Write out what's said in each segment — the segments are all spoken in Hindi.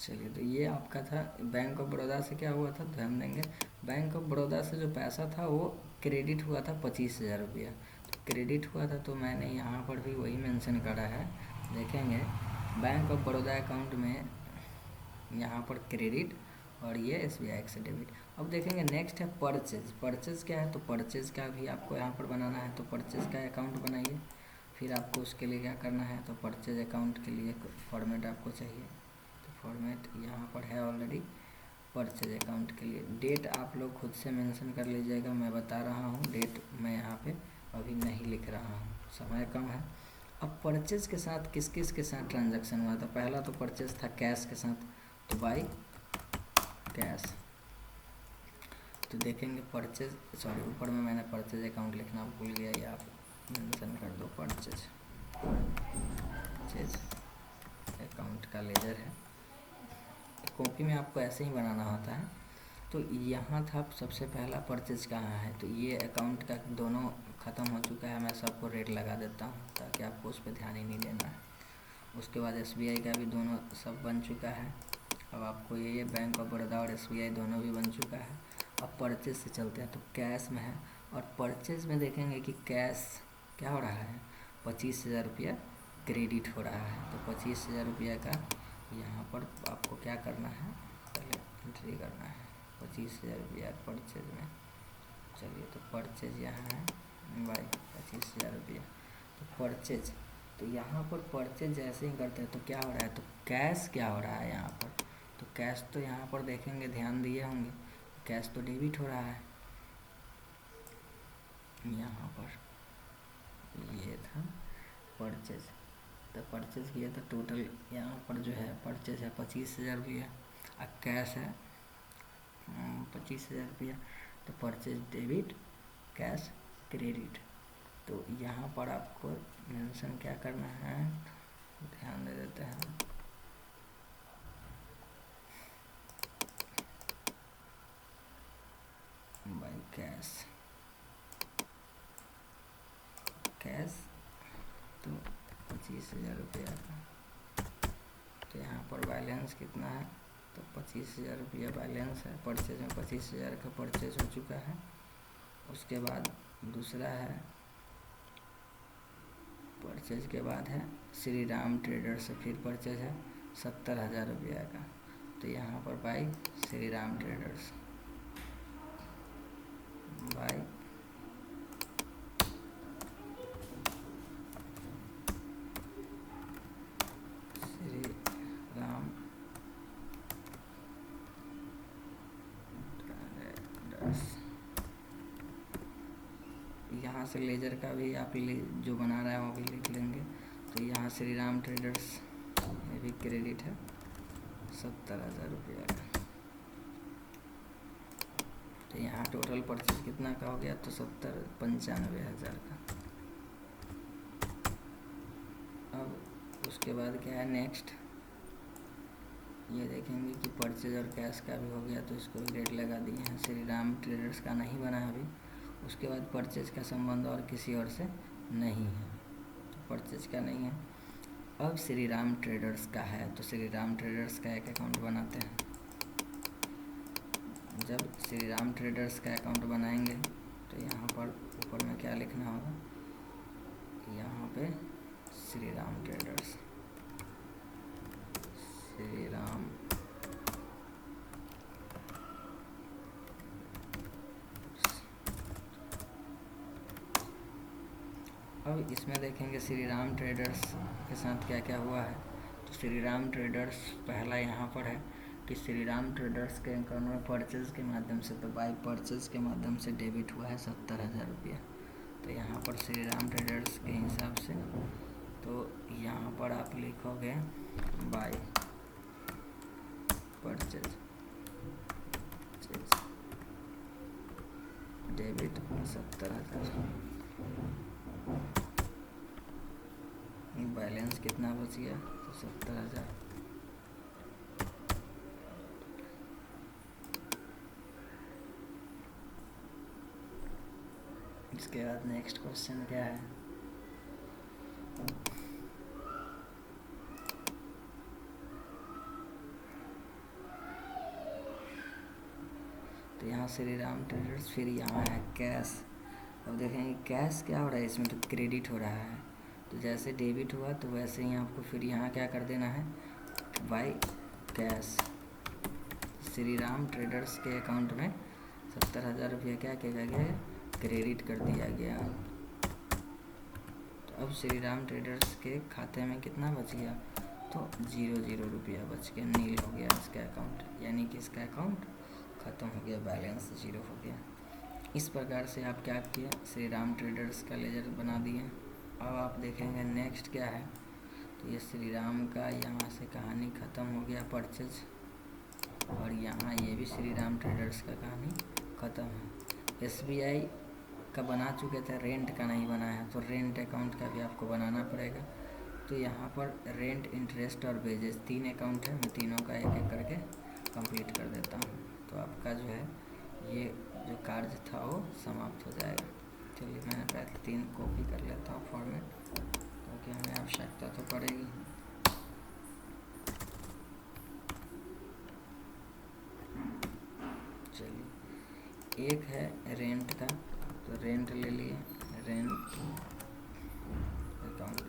चलिए, तो ये आपका था बैंक ऑफ बड़ौदा से क्या हुआ था, ध्यान देंगे। बैंक ऑफ बड़ौदा से जो पैसा था वो क्रेडिट हुआ था 25,000 रुपया। तो क्रेडिट हुआ था, तो मैंने यहाँ पर भी वही मेंशन करा है, देखेंगे बैंक ऑफ बड़ौदा अकाउंट में यहाँ पर क्रेडिट और ये SBI से डेबिट। अब देखेंगे नेक्स्ट है परचेज। परचेज क्या है, तो परचेज का भी आपको यहाँ पर बनाना है, तो परचेज का अकाउंट बनाइए। फिर आपको उसके लिए क्या करना है, तो परचेज अकाउंट के लिए फॉर्मेट आपको चाहिए, तो फॉर्मेट यहाँ पर है ऑलरेडी। परचेज अकाउंट के लिए डेट आप लोग खुद से मेंशन कर लीजिएगा, मैं बता रहा हूँ डेट मैं यहाँ पे अभी नहीं लिख रहा हूँ, समय कम है। अब परचेज के साथ किस किस के साथ ट्रांजैक्शन हुआ था, पहला तो परचेज था कैश के साथ, तो बाई कैश। तो देखेंगे परचेज, सॉरी ऊपर में मैंने परचेज अकाउंट लिखना भूल गया, या आप मेंशन कर दो परचेज अकाउंट का लेजर है। कॉपी में आपको ऐसे ही बनाना होता है। तो यहाँ था सबसे पहला परचेज कहाँ है, तो ये अकाउंट का दोनों ख़त्म हो चुका है, मैं सबको रेड लगा देता हूँ ताकि आपको उस पर ध्यान ही नहीं देना है। उसके बाद SBI का भी दोनों सब बन चुका है। अब आपको ये बैंक ऑफ बड़ौदा और SBI दोनों भी बन चुका है। अब परचेज से चलते हैं, तो कैश में है, और परचेज में देखेंगे कि कैश क्या हो रहा है, 25,000 रुपया क्रेडिट हो रहा है। तो 25,000 रुपया का यहाँ पर आपको क्या करना है, पहले एंट्री करना है 25,000 रुपया परचेज में। चलिए, तो परचेज यहाँ है बाई 25,000 रुपया, तो परचेज। तो यहाँ पर परचेज जैसे ही करते हैं तो क्या हो रहा है, तो कैश क्या हो रहा है यहाँ पर, तो कैश तो यहाँ पर देखेंगे, ध्यान दिए होंगे, कैश तो डेबिट हो रहा है। यहाँ पर ये था परचेज, तो परचेज किया था टोटल यहाँ पर जो है परचेज है 25,000 रुपया, और कैश है 25,000 रुपया। तो परचेज डेबिट, कैश क्रेडिट। तो यहाँ पर आपको मेंशन क्या करना है, ध्यान दे देते हैं। बाई कैश, कैश तो 25,000 रुपया का। तो यहाँ पर बैलेंस कितना है, तो 25,000 रुपया बैलेंस है। परचेज में 25,000 का परचेज हो चुका है। उसके बाद दूसरा है, परचेज के बाद है श्री राम ट्रेडर्स से फिर परचेज है 70,000 रुपया का। तो यहाँ पर by Shri Ram traders, by Shri Ram traders. यहाँ से लेजर का भी आप जो बना रहा है वो भी लिख लेंगे। तो यहाँ श्री राम ट्रेडर्स ये भी क्रेडिट है 70,000 रुपया का। तो यहाँ टोटल परचेज कितना का हो गया, तो 95,000 का। अब उसके बाद क्या है नेक्स्ट, ये देखेंगे कि परचेज और कैश का भी हो गया, तो इसको भी रेट लगा दिए हैं। श्री राम ट्रेडर्स का नहीं बना है अभी। उसके बाद परचेज का संबंध और किसी और से नहीं है, तो परचेज का नहीं है। अब श्री राम ट्रेडर्स का है, तो श्री राम ट्रेडर्स का एक अकाउंट बनाते हैं। जब श्री राम ट्रेडर्स का अकाउंट बनाएंगे तो यहाँ पर ऊपर में क्या लिखना होगा, यहाँ पे श्री राम ट्रेडर्स, श्री राम अब इसमें देखेंगे श्री राम ट्रेडर्स के साथ क्या क्या हुआ है। तो श्री राम ट्रेडर्स पहला यहाँ पर है कि श्री राम ट्रेडर्स के अकाउंट में परचेज के माध्यम से, तो बाई परचेज के माध्यम से डेबिट हुआ है 70,000 रुपया। तो यहाँ पर श्री राम ट्रेडर्स के हिसाब से, तो यहाँ पर आप लिखोगे बाई परचेज डेबिट 70,000। बैलेंस कितना बच गया, तो 70,000। इसके बाद नेक्स्ट क्वेश्चन क्या है, तो यहाँ श्री राम ट्रेडर्स, फिर यहाँ है कैश। अब देखेंगे कैश क्या हो रहा है इसमें, तो क्रेडिट हो रहा है। तो जैसे डेबिट हुआ तो वैसे ही आपको फिर यहाँ क्या कर देना है, by cash. Shri Ram traders के अकाउंट में 70,000 रुपया क्या किया गया है, क्रेडिट कर दिया गया। तो अब श्री राम ट्रेडर्स के खाते में कितना बच गया, तो 0 रुपया बच गया, नील हो गया इसका अकाउंट, यानी कि इसका अकाउंट ख़त्म हो गया, बैलेंस 0 हो गया। इस प्रकार से आप क्या किए, श्री राम ट्रेडर्स का लेजर बना दिए। अब आप देखेंगे नेक्स्ट क्या है, तो ये श्री राम का यहाँ से कहानी ख़त्म हो गया, परचेज। और यहाँ ये भी श्री राम ट्रेडर्स का कहानी ख़त्म है। SBI का बना चुके थे, रेंट का नहीं बना है, तो रेंट अकाउंट का भी आपको बनाना पड़ेगा। तो यहाँ पर रेंट, इंटरेस्ट और वेजेस 3 अकाउंट है, मैं तीनों का एक एक करके कंप्लीट कर देता हूँ। तो आपका जो है ये जो कार्य था वो समाप्त हो जाएगा। चलिए मैंने पहले 3 कॉपी कर लेता हूँ फॉर्मेट, क्योंकि हमें आवश्यकता तो पड़ेगी। चलिए एक है रेंट का, तो रेंट ले लिए, रेंट अकाउंट।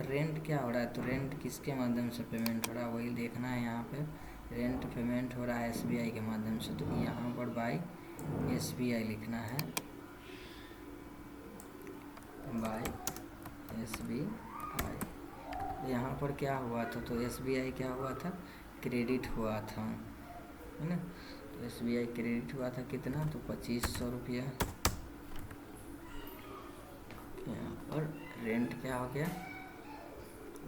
रेंट क्या हो रहा है, तो रेंट किसके माध्यम से पेमेंट हो रहा है वही देखना है। यहाँ पे रेंट पेमेंट हो रहा है SBI के माध्यम से, तो यहाँ पर बाय SBI लिखना है, बाय SBI। यहाँ पर क्या हुआ था, तो SBI क्या हुआ था, क्रेडिट हुआ था, है ना। तो SBI क्रेडिट हुआ था कितना, तो 2500 रुपया। यहाँ पर रेंट क्या हो गया,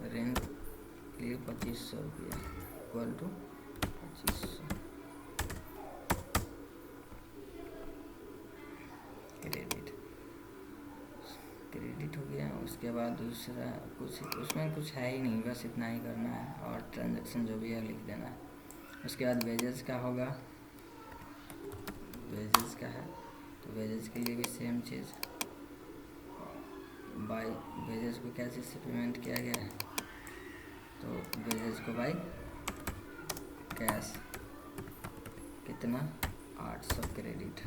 रेंट के लिए 2500 रुपया इक्वल टू 2500 क्रेडिट हो गया। उसके बाद दूसरा कुछ उसमें कुछ है ही नहीं, बस इतना ही करना है और ट्रांजैक्शन जो भी है लिख देना है। उसके बाद वेजेस का होगा, वेजेस का है तो वेजेस के लिए भी सेम चीज़, बाय वेजेस को क्या चीज़ से पेमेंट किया गया है, तो वेजेस को बाय कैश, कितना 800 क्रेडिट।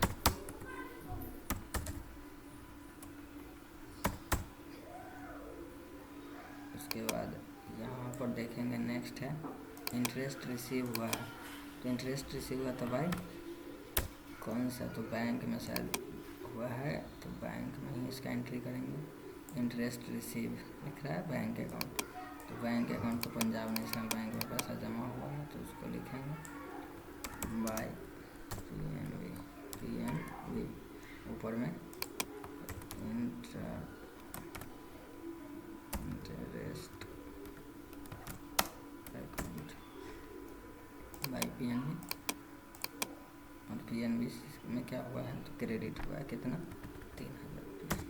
उसके बाद यहाँ पर देखेंगे नेक्स्ट है इंटरेस्ट रिसीव हुआ है, तो इंटरेस्ट रिसीव हुआ तो भाई कौन सा, तो बैंक में शायद हुआ है, तो बैंक में ही इसका एंट्री करेंगे। इंटरेस्ट रिसीव लिख रहा है बैंक अकाउंट, तो बैंक अकाउंट तो पंजाब नेशनल बैंक में पैसा जमा हुआ है, तो उसको लिखेंगे बाय PNB, ऊपर में इंटरेस्ट अकाउंट बाय PNB, और PNB में क्या हुआ है, तो क्रेडिट हुआ है कितना 3000 रुपये।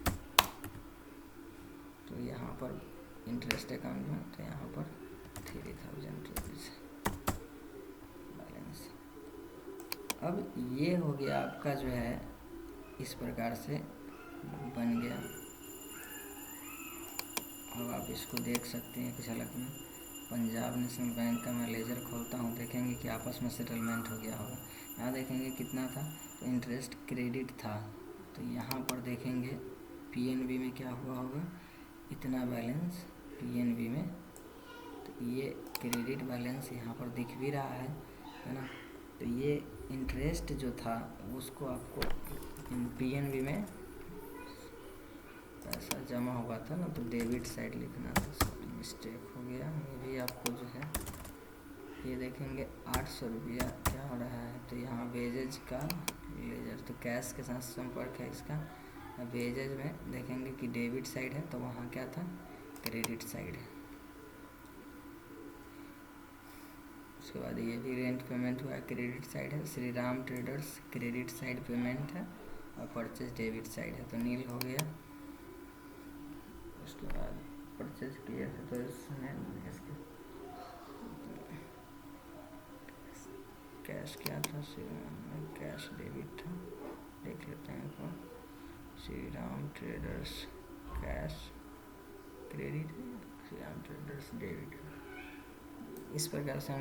तो यहाँ पर इंटरेस्ट अकाउंट में, तो यहाँ पर 3000 रुपीज़ बैलेंस। अब ये हो गया आपका जो है, इस प्रकार से बन गया। अब आप इसको देख सकते हैं कुछ अलग में, पंजाब नेशनल बैंक का मैं लेजर खोलता हूँ, देखेंगे कि आपस में सेटलमेंट हो गया होगा। यहाँ देखेंगे कितना था, तो इंटरेस्ट क्रेडिट था, तो यहाँ पर देखेंगे PNB में क्या हुआ होगा, इतना बैलेंस PNB में, तो ये क्रेडिट बैलेंस यहाँ पर दिख भी रहा है ना। तो ये इंटरेस्ट जो था उसको आपको PNB में पैसा जमा हुआ था ना, तो डेबिट साइड लिखना था, सॉरी मिस्टेक हो गया। ये भी आपको जो है ये देखेंगे 800 रुपया क्या हो रहा है, तो यहाँ वेजेज का लेजर, तो कैश के साथ संपर्क है इसका। वेजेज में देखेंगे कि डेबिट साइड है, तो वहाँ क्या था, क्रेडिट साइड है। उसके बाद ये भी रेंट पेमेंट हुआ है, क्रेडिट साइड है। Shri Ram traders credit side payment है और परचेज डेबिट साइड है, तो नील हो गया। उसके बाद परचेज किया था, तो इसमें इसके कैश क्या था, कैश डेबिट था, देख लेते हैं तो Shri Ram traders cash credit है, श्री राम ट्रेडर्स डेबिट है। इस प्रकार से हम